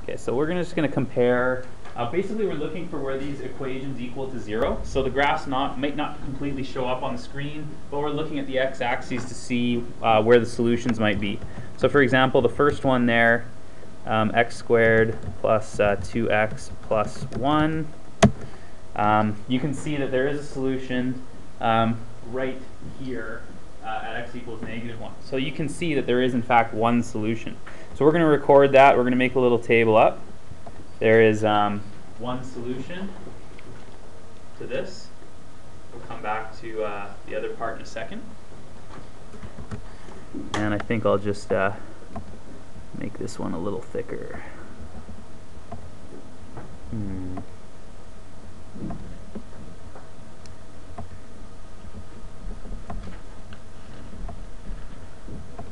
Okay, so we're just going to compare. Basically, we're looking for where these equations equal to 0. So the graphs might not completely show up on the screen, but we're looking at the x-axis to see where the solutions might be. So for example, the first one there, x squared plus 2x plus 1. You can see that there is a solution right here at x equals -1. So you can see that there is in fact one solution. So we're going to record that. We're going to make a little table up. There is one solution to this. We'll come back to the other part in a second. And I think I'll just make this one a little thicker.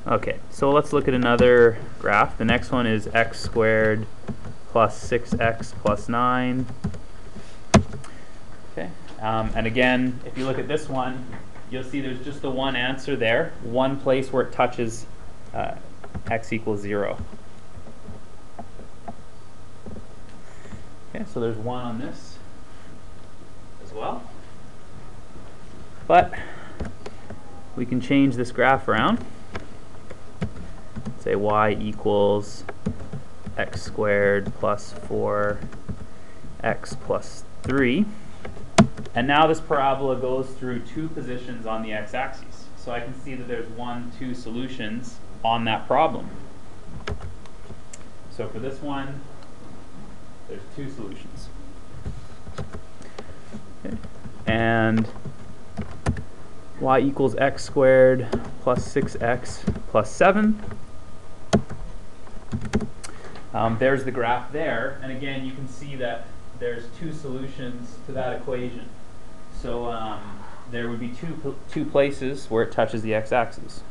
Okay, so let's look at another graph. The next one is x squared plus 6x plus 9. Okay, and again, if you look at this one, you'll see there's just the one answer there, one place where it touches x equals 0. Okay, so there's one on this as well. But we can change this graph around. Say y equals x squared plus 4x plus 3. And now this parabola goes through two positions on the x-axis. So I can see that there's 1, 2 solutions on that problem. So for this one, there's 2 solutions. Okay. And y equals x squared plus 6x plus 7. There's the graph there, and again you can see that there's 2 solutions to that equation. So there would be two places where it touches the x-axis.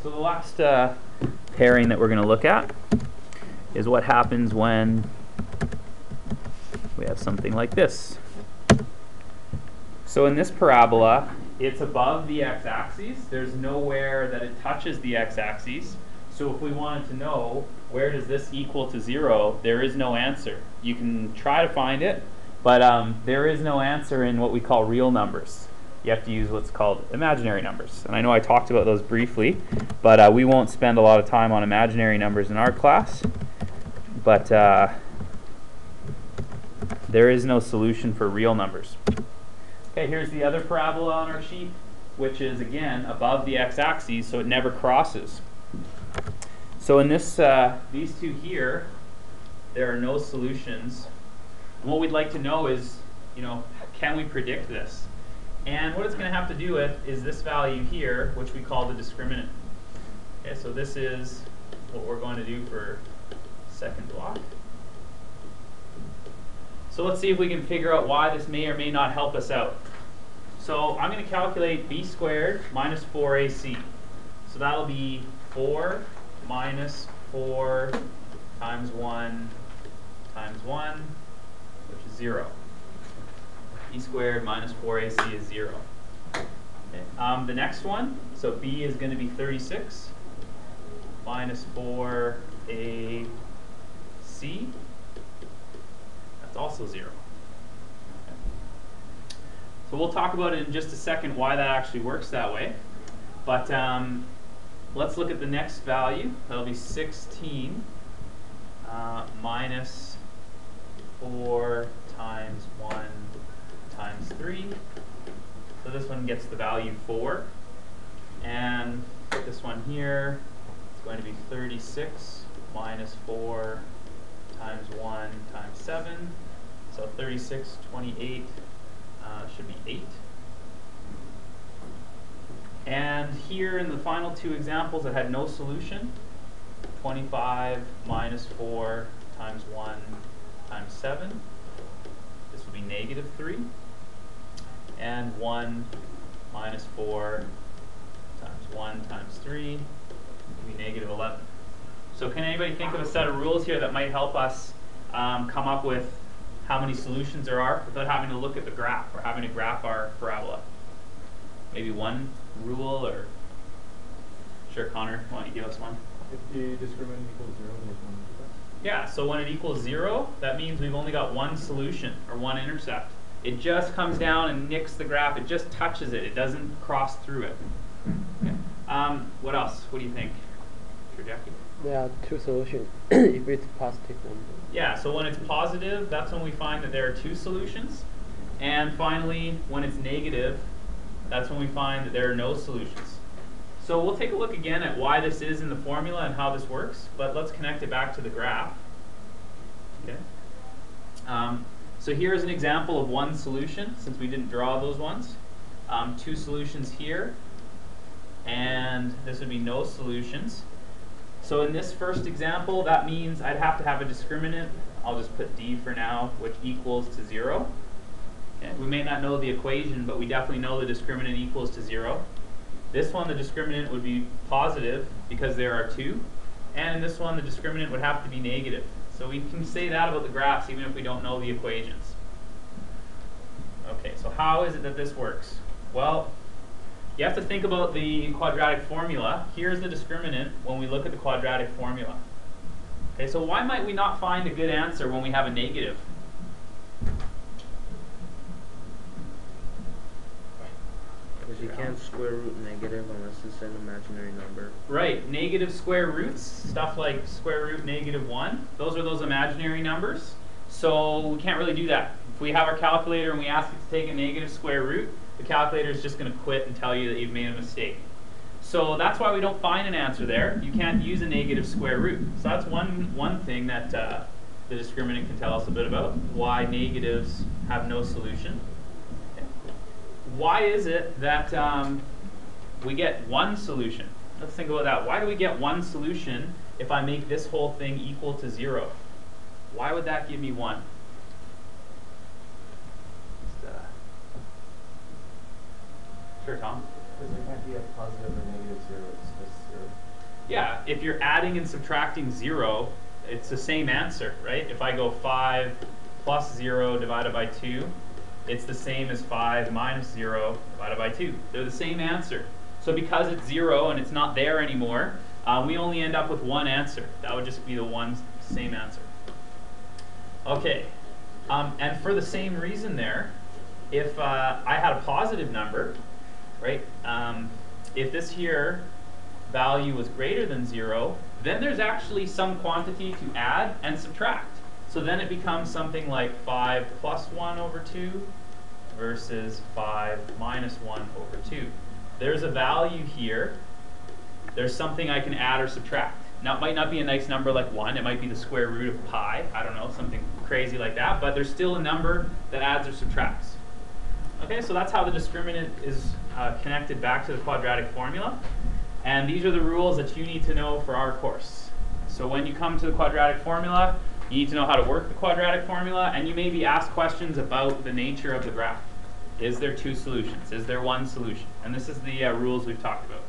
So the last pairing that we're going to look at is what happens when we have something like this. So in this parabola, it's above the x-axis. There's nowhere that it touches the x-axis. So if we wanted to know where does this equal to 0, there is no answer. You can try to find it, but there is no answer in what we call real numbers. You have to use what's called imaginary numbers. And I know I talked about those briefly, but we won't spend a lot of time on imaginary numbers in our class. But there is no solution for real numbers. Okay, here's the other parabola on our sheet, which is again above the x-axis, so it never crosses. So in this, these two here, there are no solutions. And what we'd like to know is, can we predict this? And what it's going to have to do with is this value here, which we call the discriminant. Okay, so this is what we're going to do for second block. So let's see if we can figure out why this may or may not help us out. So I'm going to calculate b squared minus 4ac. So that'll be 4 minus 4 times 1 times 1, which is 0. b squared minus 4ac is 0. Okay. The next one, so b is going to be 36 minus 4ac. That's also 0. Okay. So we'll talk about it in just a second why that actually works that way. But let's look at the next value. That'll be 16 minus 4 times 1 times 3. So this one gets the value 4. And this one here is going to be 36 minus 4 times 1 times 7. So 36, 28 should be 8. And here in the final two examples that had no solution, 25 minus 4 times 1 times 7. This would be -3. And 1 minus 4 times 1 times 3 would be -11. So can anybody think of a set of rules here that might help us come up with how many solutions there are without having to look at the graph or having to graph our parabola? Maybe one rule or Sure, Connor, why don't you give us one? If the discriminant equals 0, there's one intercept. Yeah, so when it equals 0, that means we've only got one solution, or one intercept. It just comes down and nicks the graph. It just touches it. It doesn't cross through it. Okay. What else? What do you think? Sure, Jackie? There are two solutions if it's positive number. Yeah, so when it's positive, that's when we find that there are two solutions. And finally, when it's negative, that's when we find that there are no solutions. So we'll take a look again at why this is in the formula and how this works, but let's connect it back to the graph. Okay. So here's an example of one solution, since we didn't draw those ones. Two solutions here, and this would be no solutions. So in this first example, that means I'd have to have a discriminant, I'll just put D for now, which equals to 0. Okay. We may not know the equation, but we definitely know the discriminant equals to 0. This one, the discriminant would be positive because there are two. And in this one, the discriminant would have to be negative. So we can say that about the graphs even if we don't know the equations. Okay, so how is it that this works? Well, you have to think about the quadratic formula. Here's the discriminant when we look at the quadratic formula. Okay, so why might we not find a good answer when we have a negative? Because you can't square root negative unless it's an imaginary number. Right, negative square roots, stuff like square root -1, those are those imaginary numbers. So we can't really do that. If we have our calculator and we ask it to take a negative square root, the calculator is just going to quit and tell you that you've made a mistake. So that's why we don't find an answer there. You can't use a negative square root. So that's one thing that the discriminant can tell us a bit about, why negatives have no solution. Why is it that we get one solution? Let's think about that. Why do we get one solution if I make this whole thing equal to 0? Why would that give me 1? Sure, Tom? Because there can't be a positive or negative 0, it's just 0. Yeah, if you're adding and subtracting 0, it's the same answer, right? If I go 5 plus 0 divided by 2, it's the same as 5 minus 0 divided by 2. They're the same answer. So because it's 0 and it's not there anymore, we only end up with one answer. That would just be the same answer. Okay, and for the same reason there, if I had a positive number, right, if this here value was greater than 0, then there's actually some quantity to add and subtract. So then it becomes something like 5 plus 1 over 2 versus 5 minus 1 over 2. There's a value here. There's something I can add or subtract. Now, it might not be a nice number like 1. It might be the square root of pi. I don't know, something crazy like that. But there's still a number that adds or subtracts. Okay, so that's how the discriminant is connected back to the quadratic formula. And these are the rules that you need to know for our course. So when you come to the quadratic formula, you need to know how to work the quadratic formula, and you may be asked questions about the nature of the graph. Is there two solutions? Is there one solution? And this is the rules we've talked about.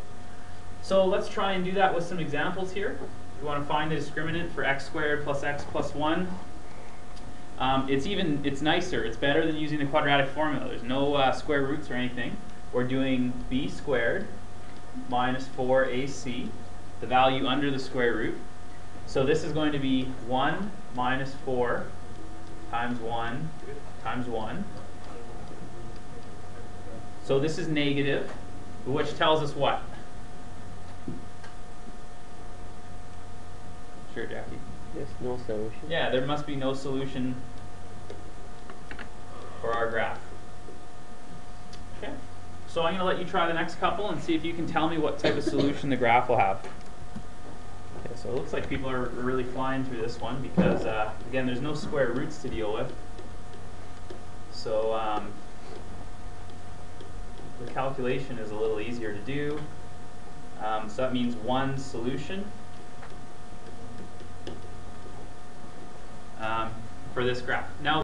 So let's try and do that with some examples here. If you want to find the discriminant for x squared plus x plus 1, it's nicer. It's better than using the quadratic formula. There's no square roots or anything. We're doing b squared minus 4ac, the value under the square root. So this is going to be 1 minus 4 times 1 times 1. So this is negative, which tells us what? Sure, Jackie. There's no solution. Yeah, there must be no solution for our graph. Okay. So I'm going to let you try the next couple and see if you can tell me what type of solution the graph will have. Okay, so it looks like people are really flying through this one because, again, there's no square roots to deal with. So the calculation is a little easier to do. So that means one solution for this graph. Now,